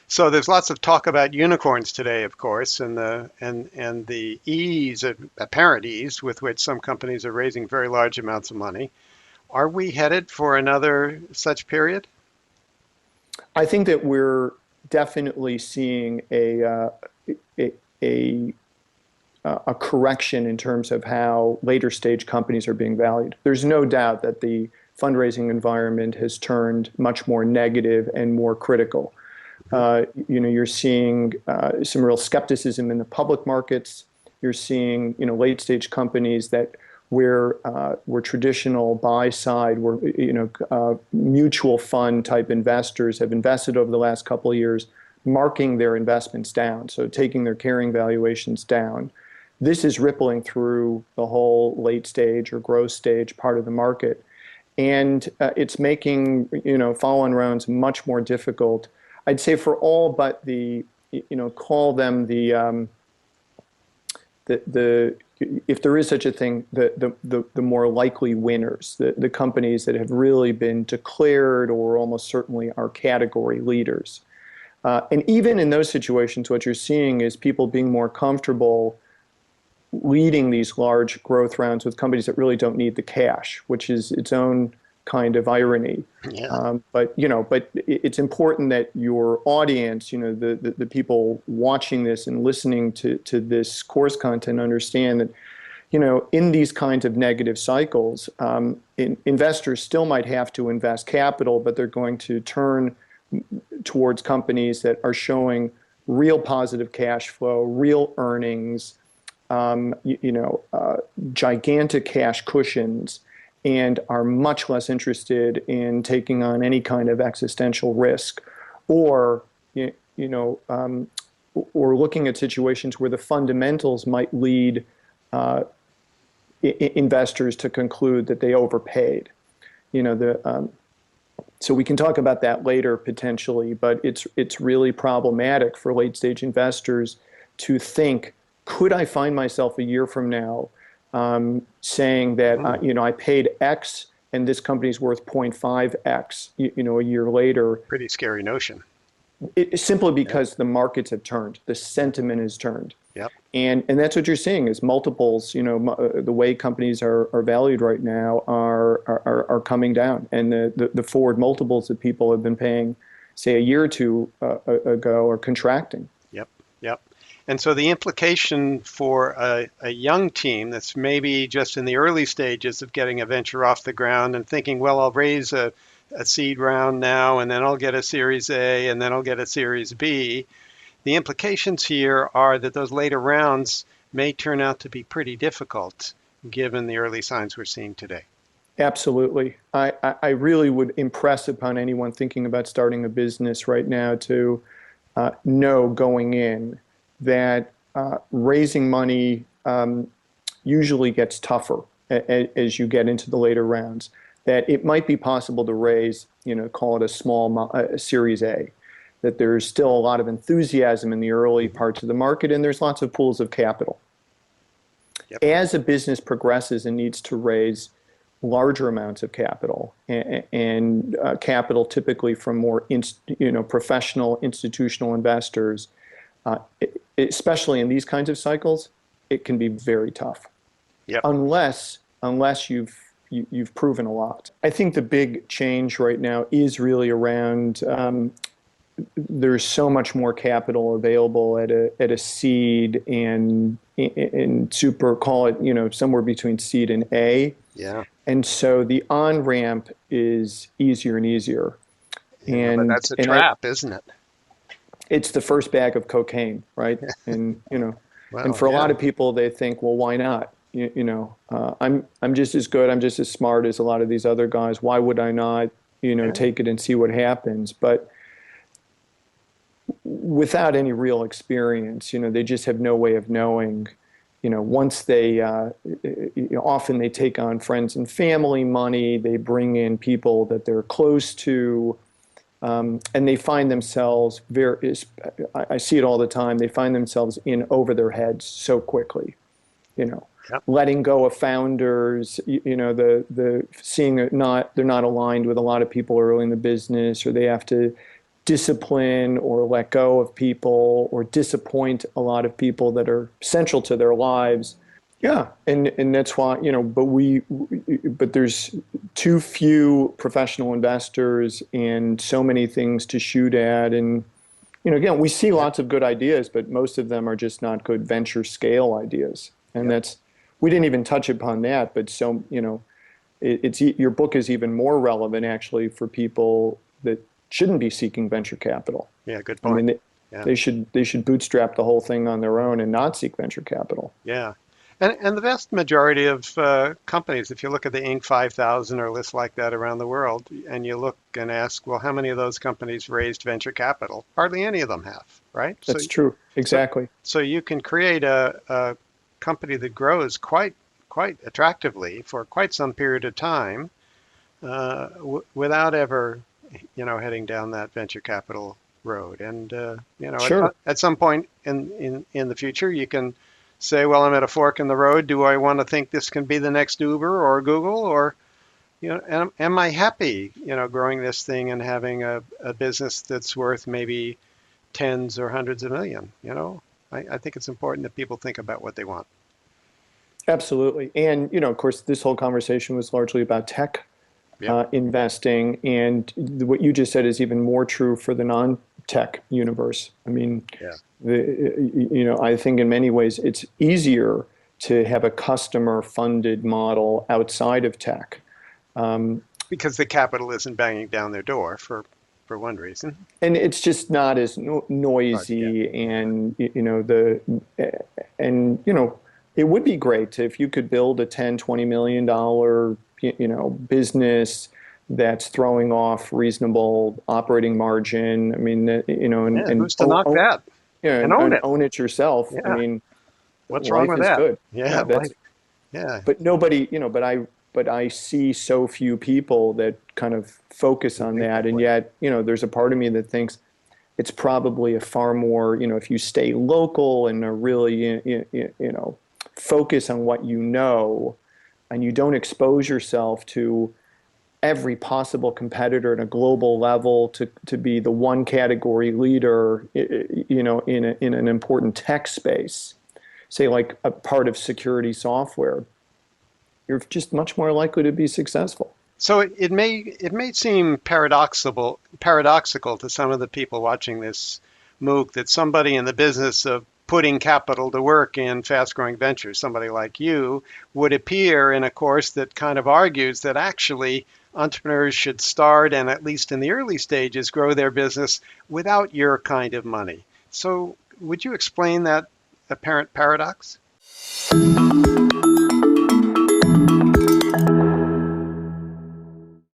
So there's lots of talk about unicorns today, of course, and the ease, apparent ease, with which some companies are raising very large amounts of money. Are we headed for another such period? I think that we're definitely seeing a, a, a correction in terms of how later stage companies are being valued. There's no doubt that the fundraising environment has turned much more negative and more critical. Mhm. You're seeing some real skepticism in the public markets. You're seeing, late stage companies that where traditional buy side, where mutual fund type investors have invested over the last couple of years, marking their investments down, so taking their carrying valuations down. This is rippling through the whole late stage or growth stage part of the market, and it's making follow-on rounds much more difficult. I'd say for all but the call them the if there is such a thing, the more likely winners, the companies that have really been declared or almost certainly are category leaders. And even in those situations, what you're seeing is people being more comfortable leading these large growth rounds with companies that really don't need the cash, which is its own kind of irony. Yeah. But it's important that your audience, the people watching this and listening to this course content, understand that, in these kinds of negative cycles, investors still might have to invest capital, but they're going to turn towards companies that are showing real positive cash flow, real earnings, um, you, you know, uh, gigantic cash cushions, and are much less interested in taking on any kind of existential risk, or you know, or looking at situations where the fundamentals might lead uh, investors to conclude that they overpaid. You know, so we can talk about that later potentially, but it's really problematic for late stage investors to think, could I find myself a year from now saying that Mm, I paid X and this company's worth 0.5X, a year later, pretty scary notion. simply Yeah. because the markets have turned, the Yeah. sentiment has turned. Yep. And that's what you're seeing is multiples. The way companies are valued right now are coming down, and the forward multiples that people have been paying, say a year or two ago, are contracting. Yep. Yep. And so the implication for a young team that's maybe just in the early stages of getting a venture off the ground and thinking, well, I'll raise a seed round now, and then I'll get a Series A, and then I'll get a Series B. The implications here are that those later rounds may turn out to be pretty difficult given the early signs we're seeing today. Absolutely. I really would impress upon anyone thinking about starting a business right now to know going in that raising money usually gets tougher as you get into the later rounds. That it might be possible to raise, call it a small Series A. That there's still a lot of enthusiasm in the early Mhm. parts of the market, and there's lots of pools of capital. Yep. As a business progresses and needs to raise larger amounts of capital and capital typically from more professional institutional investors, uh, especially in these kinds of cycles, it can be very tough Yep. unless you've proven a lot. I think the big change right now is really around there's so much more capital available at a seed and in super, call it, somewhere between seed and A. Yeah. And so the on ramp is easier and easier. Yeah. But And that's a and I trap, isn't it? it's the first bag of cocaine, right? And Well, for a lot yeah. of people, they think, well, why not? I'm just as good, I'm just as smart as a lot of these other guys. Why would I not, Yeah. take it and see what happens? But without any real experience, they just have no way of knowing. Once they, often they take on friends and family money, they bring in people that they're close to, and they find themselves I see it all the time, they find themselves in over their heads so quickly, you know, Yep. letting go of founders, the seeing that they're not aligned with a lot of people early in the business, or they have to discipline or let go of people or disappoint a lot of people that are central to their lives. Yeah, and that's why, but there's too few professional investors and so many things to shoot at. And, again, we see lots of good ideas, but most of them are just not good venture scale ideas. And we didn't even touch upon that, but your book is even more relevant actually for people that shouldn't be seeking venture capital. Yeah, good point. I mean, they should bootstrap the whole thing on their own and not seek venture capital. Yeah. And the vast majority of companies, if you look at the Inc. 5000 or lists like that around the world, and you look and ask, well, how many of those companies raised venture capital? Hardly any of them have, right? That's true. Exactly. So you can create a company that grows quite attractively for quite some period of time without ever, heading down that venture capital road. And, Sure. at some point in the future, you can say, well, I'm at a fork in the road. Do I want to think this can be the next Uber or Google, or, am I happy, growing this thing and having a business that's worth maybe tens or hundreds of million? I think it's important that people think about what they want. Absolutely. And, of course, this whole conversation was largely about tech investing. And what you just said is even more true for the non-tech universe. I mean, I think in many ways it's easier to have a customer-funded model outside of tech. Because the capital isn't banging down their door for one reason. And it's just not as noisy, and it would be great if you could build a $10-20 million business that's throwing off reasonable operating margin. I mean, and who's to knock that? And own it yourself. Yeah. I mean, what's wrong with that? Good. Yeah, But nobody, but I see so few people that kind of focus on that, and yet, there's a part of me that thinks it's probably a far more, if you stay local and are really, focus on what you know, and you don't expose yourself to every possible competitor at a global level to be the one category leader, in an important tech space, say like a part of security software, you're just much more likely to be successful. So it may seem paradoxical to some of the people watching this MOOC that somebody in the business of putting capital to work in fast-growing ventures, somebody like you, would appear in a course that kind of argues that actually entrepreneurs should start and, at least in the early stages, grow their business without your kind of money. So would you explain that apparent paradox?